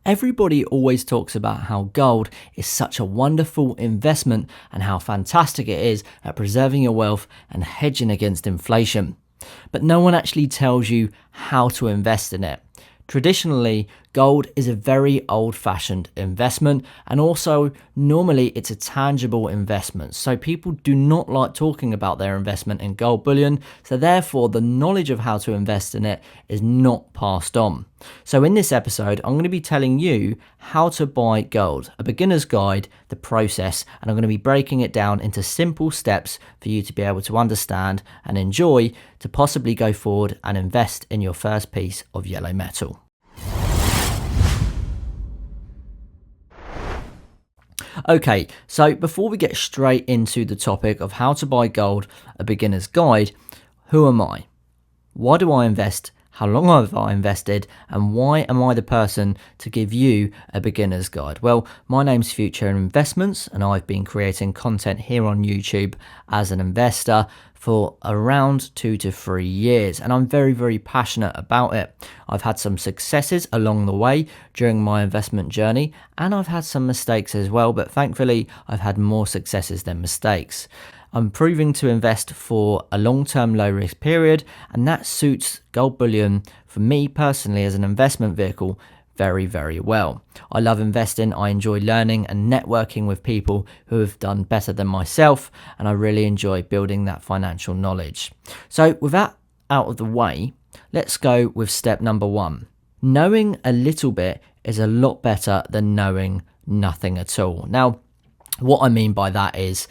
Everybody always talks about how gold is such a wonderful investment and how fantastic it is at preserving your wealth and hedging against inflation. But no one actually tells you how to invest in it. Traditionally, gold is a very old-fashioned investment, and also normally it's a tangible investment. So people do not like talking about their investment in gold bullion, so therefore the knowledge of how to invest in it is not passed on. So in this episode, I'm going to be telling you how to buy gold, a beginner's guide, the process, and I'm going to be breaking it down into simple steps for you to be able to understand and enjoy to possibly go forward and invest in your first piece of yellow metal. Okay, so before we get straight into the topic of how to buy gold, a beginner's guide, who am I? Why do I invest? How long have I invested? And why am I the person to give you a beginner's guide? Well, my name's Future Investments, and I've been creating content here on YouTube as an investor for around 2 to 3 years, and I'm very, very passionate about it. I've had some successes along the way during my investment journey, and I've had some mistakes as well, but thankfully I've had more successes than mistakes. I'm proving to invest for a long-term low-risk period, and that suits gold bullion for me personally as an investment vehicle very, very well. I love investing, I enjoy learning and networking with people who have done better than myself, and I really enjoy building that financial knowledge. So with that out of the way, let's go with step number 1. Knowing a little bit is a lot better than knowing nothing at all. Now, what I mean by that is,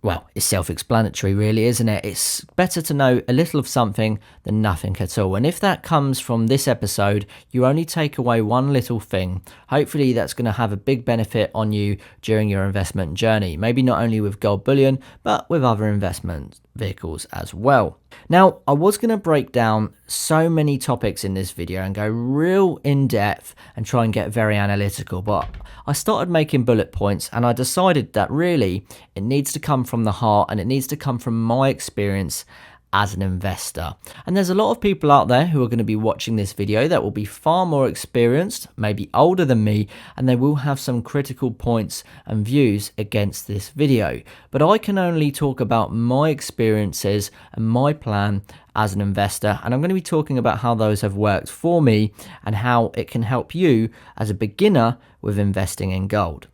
well, it's self-explanatory really, isn't it? It's better to know a little of something than nothing at all. And if that comes from this episode, you only take away one little thing. Hopefully that's going to have a big benefit on you during your investment journey. Maybe not only with gold bullion, but with other investment vehicles as well. Now, I was going to break down so many topics in this video and go real in depth and try and get very analytical, but I started making bullet points and I decided that really it needs to come from the heart and it needs to come from my experience as an investor. And there's a lot of people out there who are going to be watching this video that will be far more experienced, maybe older than me, and they will have some critical points and views against this video. But I can only talk about my experiences and my plan as an investor, and I'm going to be talking about how those have worked for me and how it can help you as a beginner with investing in gold.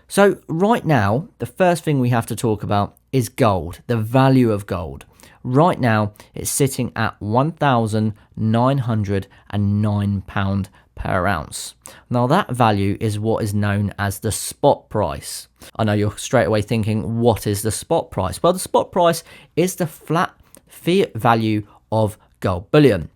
So right now, the first thing we have to talk about is gold, the value of gold. Right now, it's sitting at £1,909 per ounce. Now that value is what is known as the spot price. I know you're straight away thinking, what is the spot price? Well, the spot price is the flat fiat value of gold bullion.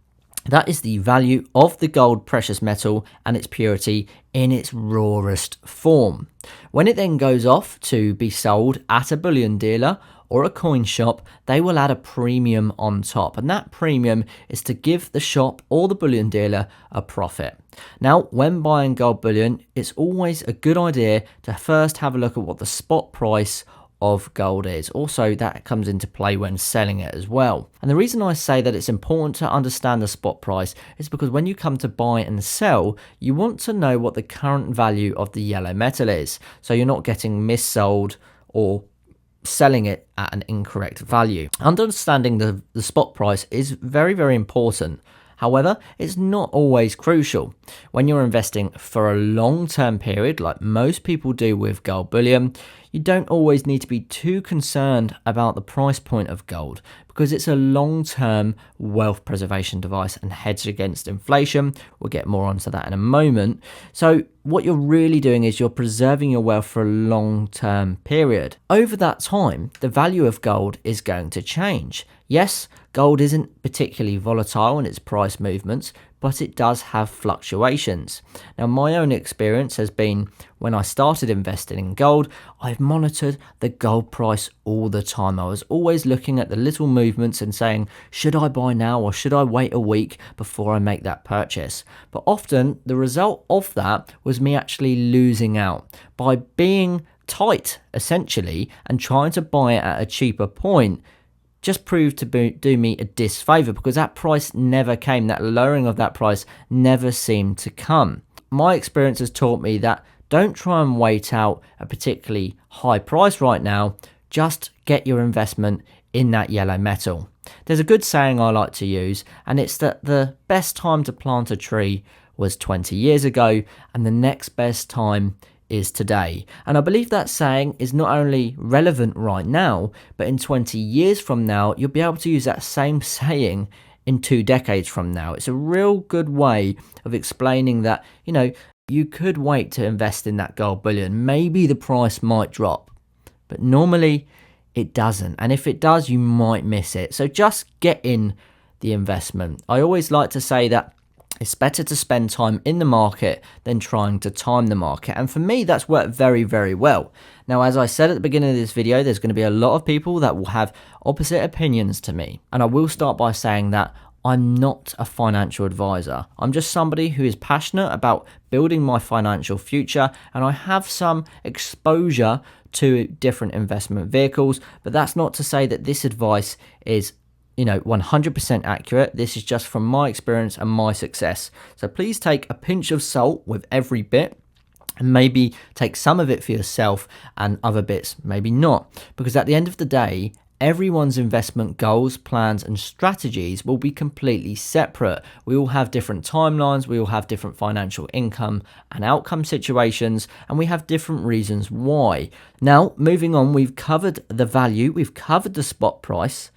That is the value of the gold precious metal and its purity in its rawest form. When it then goes off to be sold at a bullion dealer or a coin shop, they will add a premium on top, and that premium is to give the shop or the bullion dealer a profit. Now, when buying gold bullion, it's always a good idea to first have a look at what the spot price of gold is. Also, that comes into play when selling it as well. And the reason I say that it's important to understand the spot price is because when you come to buy and sell, you want to know what the current value of the yellow metal is, so you're not getting missold or selling it at an incorrect value. Understanding the spot price is very, very important. However, it's not always crucial. When you're investing for a long-term period, like most people do with gold bullion, you don't always need to be too concerned about the price point of gold because it's a long-term wealth preservation device and hedge against inflation. We'll get more onto that in a moment. So what you're really doing is you're preserving your wealth for a long-term period. Over that time, the value of gold is going to change. Yes, gold isn't particularly volatile in its price movements, but it does have fluctuations. Now, my own experience has been when I started investing in gold, I've monitored the gold price all the time. I was always looking at the little movements and saying, should I buy now or should I wait a week before I make that purchase? But often the result of that was me actually losing out by being tight, essentially, and trying to buy it at a cheaper point. Just proved to do me a disfavor because that price never came. That lowering of that price never seemed to come. my experience has taught me that don't try and wait out a particularly high price right now. Just get your investment in that yellow metal. There's a good saying I like to use, and it's that the best time to plant a tree was 20 years ago, and the next best time is today. And I believe that saying is not only relevant right now, but in 20 years from now, you'll be able to use that same saying in 2 decades from now. It's a real good way of explaining that, you could wait to invest in that gold bullion. Maybe the price might drop, but normally it doesn't. And if it does, you might miss it. So just get in the investment. I always like to say that it's better to spend time in the market than trying to time the market. And for me, that's worked very, very well. Now, as I said at the beginning of this video, there's going to be a lot of people that will have opposite opinions to me. And I will start by saying that I'm not a financial advisor. I'm just somebody who is passionate about building my financial future, and I have some exposure to different investment vehicles, but that's not to say that this advice is 100% accurate. This is just from my experience and my success. So please take a pinch of salt with every bit, and maybe take some of it for yourself and other bits maybe not, because at the end of the day, everyone's investment goals, plans and strategies will be completely separate. We all have different timelines, we all have different financial income and outcome situations, and we have different reasons why. Now, moving on, we've covered the value, we've covered the spot price.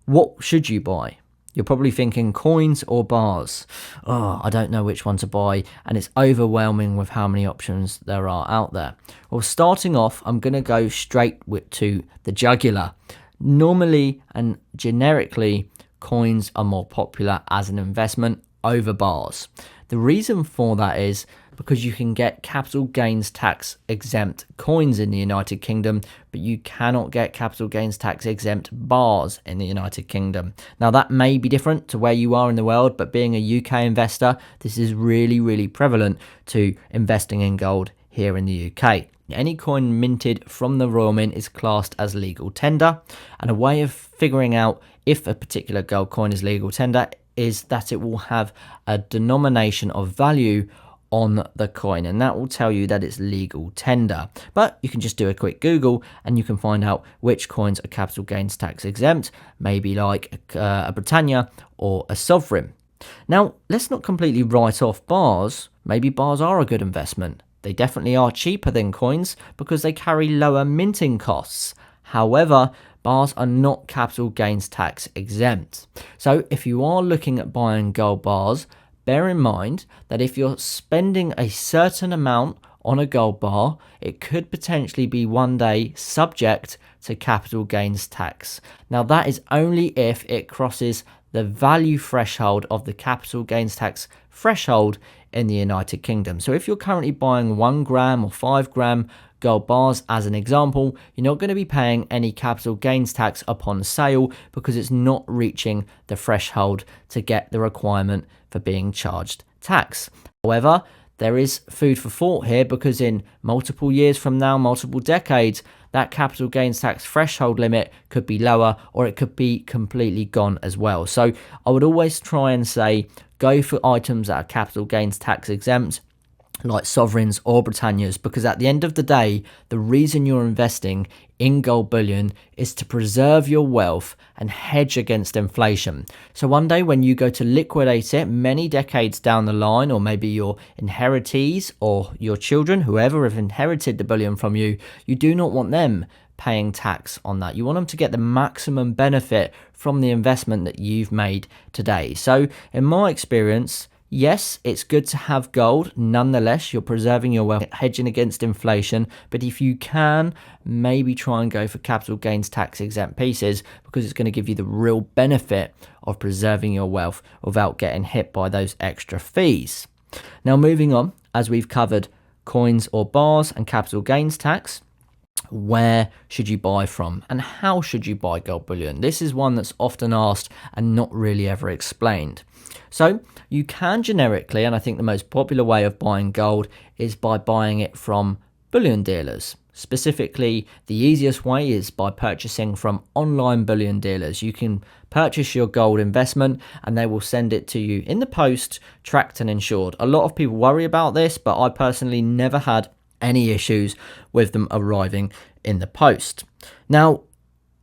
What should you buy? You're probably thinking coins or bars. Oh, I don't know which one to buy, and it's overwhelming with how many options there are out there. Well, starting off, I'm going to go straight to the jugular. Normally and generically, coins are more popular as an investment over bars. The reason for that is because you can get capital gains tax exempt coins in the United Kingdom, but you cannot get capital gains tax exempt bars in the United Kingdom. Now, that may be different to where you are in the world, but being a UK investor, this is really, really prevalent to investing in gold here in the UK. Any coin minted from the Royal Mint is classed as legal tender, and a way of figuring out if a particular gold coin is legal tender is that it will have a denomination of value on the coin, and that will tell you that it's legal tender. But you can just do a quick Google and you can find out which coins are capital gains tax exempt, maybe like a Britannia or a Sovereign. Now, let's not completely write off bars. Maybe bars are a good investment. They definitely are cheaper than coins because they carry lower minting costs. However, bars are not capital gains tax exempt. So if you are looking at buying gold bars, bear in mind that if you're spending a certain amount on a gold bar, it could potentially be one day subject to capital gains tax. Now, that is only if it crosses the value threshold of the capital gains tax threshold in the United Kingdom. So if you're currently buying 1 gram or 5 gram gold bars as an example, you're not going to be paying any capital gains tax upon sale because it's not reaching the threshold to get the requirement for being charged tax. However, there is food for thought here because in multiple years from now, multiple decades, that capital gains tax threshold limit could be lower or it could be completely gone as well. So I would always try and say go for items that are capital gains tax exempt, like sovereigns or Britannias, because at the end of the day, the reason you're investing in gold bullion is to preserve your wealth and hedge against inflation. So one day when you go to liquidate it many decades down the line, or maybe your inheritees or your children, whoever have inherited the bullion from you, you do not want them paying tax on that. You want them to get the maximum benefit from the investment that you've made today. So in my experience, yes, it's good to have gold. Nonetheless, you're preserving your wealth, hedging against inflation. But if you can, maybe try and go for capital gains tax exempt pieces because it's going to give you the real benefit of preserving your wealth without getting hit by those extra fees. Now, moving on, as we've covered coins or bars and capital gains tax, where should you buy from and how should you buy gold bullion? This is one that's often asked and not really ever explained. So you can generically, and I think the most popular way of buying gold is by buying it from bullion dealers. Specifically, the easiest way is by purchasing from online bullion dealers. You can purchase your gold investment and they will send it to you in the post, tracked and insured. A lot of people worry about this, but I personally never had any issues with them arriving in the post. Now,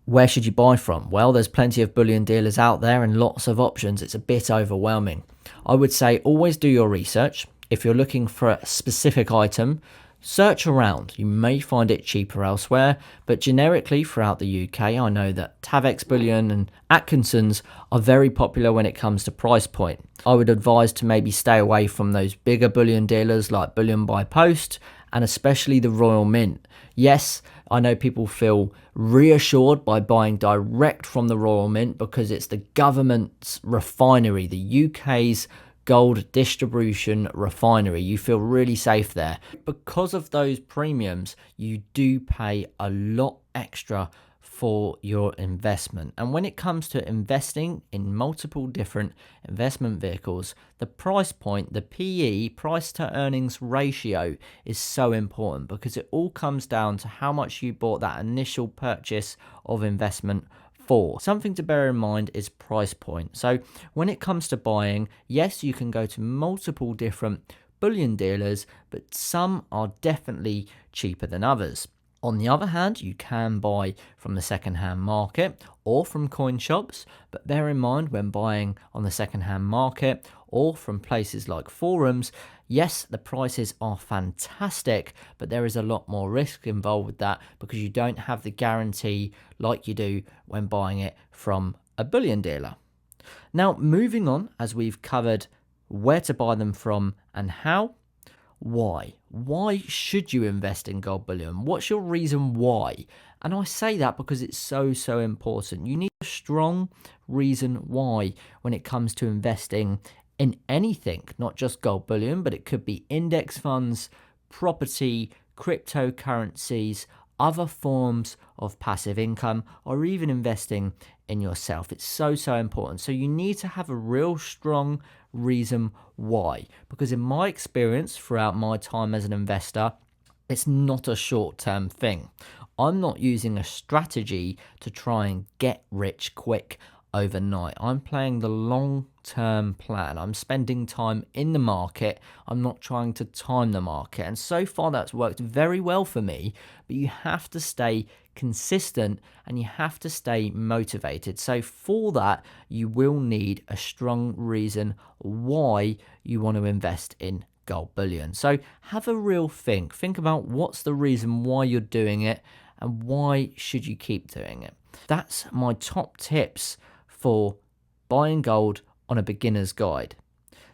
where should you buy from? Well, there's plenty of bullion dealers out there and lots of options. It's a bit overwhelming. I would say always do your research. If you're looking for a specific item, search around. You may find it cheaper elsewhere, but generically throughout the UK, I know that Tavex Bullion and Atkinson's are very popular when it comes to price point. I would advise to maybe stay away from those bigger bullion dealers like Bullion by Post and especially the Royal Mint. Yes, I know people feel reassured by buying direct from the Royal Mint because it's the government's refinery, the UK's gold distribution refinery. You feel really safe there. Because of those premiums, you do pay a lot extra for your investment. And when it comes to investing in multiple different investment vehicles, the price point, the PE, price to earnings ratio, is so important because it all comes down to how much you bought that initial purchase of investment for. Something to bear in mind is price point. So when it comes to buying, yes, you can go to multiple different bullion dealers, but some are definitely cheaper than others. On the other hand, you can buy from the second-hand market or from coin shops, but bear in mind when buying on the second-hand market or from places like forums, yes, the prices are fantastic, but there is a lot more risk involved with that because you don't have the guarantee like you do when buying it from a bullion dealer. Now, moving on, as we've covered where to buy them from and how, why? Why should you invest in gold bullion? What's your reason why? And I say that because it's so important. You need a strong reason why when it comes to investing in anything, not just gold bullion, but it could be index funds, property, cryptocurrencies, other forms of passive income, or even investing in yourself. It's so important. So you need to have a real strong reason why, because in my experience throughout my time as an investor, it's not a short-term thing. I'm not using a strategy to try and get rich quick overnight. I'm playing the long-term plan. I'm spending time in the market. I'm not trying to time the market. And so far that's worked very well for me, but you have to stay consistent and you have to stay motivated. So for that, you will need a strong reason why you want to invest in gold bullion. So have a real think about what's the reason why you're doing it and why should you keep doing it. That's my top tips for buying gold on a beginner's guide.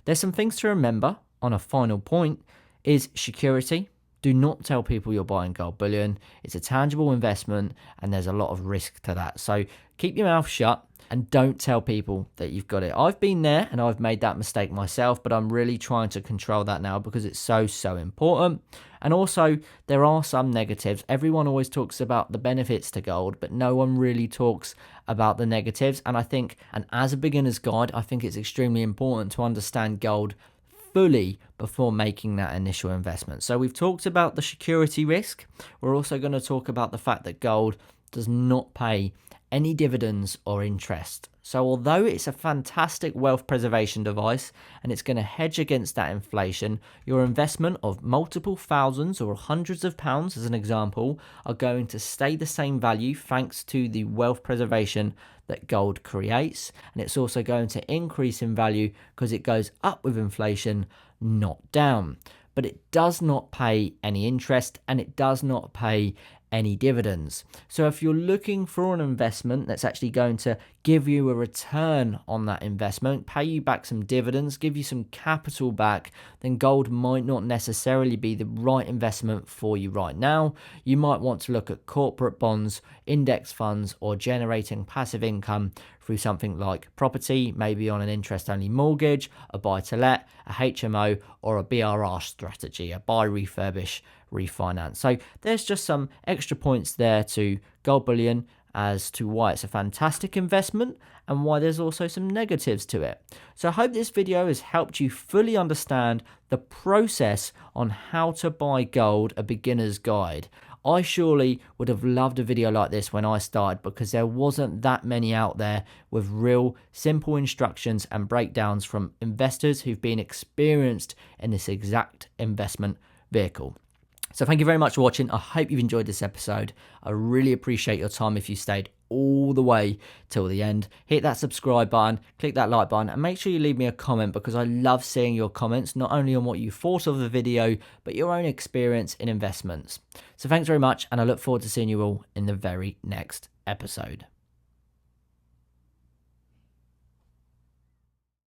There's some things to remember on a final point is security. Do not tell people you're buying gold bullion. It's a tangible investment and there's a lot of risk to that. So keep your mouth shut and don't tell people that you've got it. I've been there and I've made that mistake myself, but I'm really trying to control that now because it's so important. And also, there are some negatives. Everyone always talks about the benefits to gold, but no one really talks about the negatives. And I think, and as a beginner's guide, I think it's extremely important to understand gold fully before making that initial investment. So we've talked about the security risk. We're also going to talk about the fact that gold does not pay any dividends or interest. So although it's a fantastic wealth preservation device and it's going to hedge against that inflation, your investment of multiple thousands or hundreds of pounds, as an example, are going to stay the same value thanks to the wealth preservation that gold creates. And it's also going to increase in value because it goes up with inflation, not down. But it does not pay any interest and it does not pay any dividends. So if you're looking for an investment that's actually going to give you a return on that investment, pay you back some dividends, give you some capital back, then gold might not necessarily be the right investment for you right now. You might want to look at corporate bonds, index funds, or generating passive income through something like property, maybe on an interest-only mortgage, a buy-to-let, a HMO, or a BRR strategy, a buy, refurbish, refinance. So there's just some extra points there to gold bullion as to why it's a fantastic investment and why there's also some negatives to it. So I hope this video has helped you fully understand the process on how to buy gold, a beginner's guide. I surely would have loved a video like this when I started, because there wasn't that many out there with real simple instructions and breakdowns from investors who've been experienced in this exact investment vehicle. So thank you very much for watching. I hope you've enjoyed this episode. I really appreciate your time if you stayed all the way till the end. Hit that subscribe button, click that like button, and make sure you leave me a comment, because I love seeing your comments, not only on what you thought of the video, but your own experience in investments. So thanks very much, and I look forward to seeing you all in the very next episode.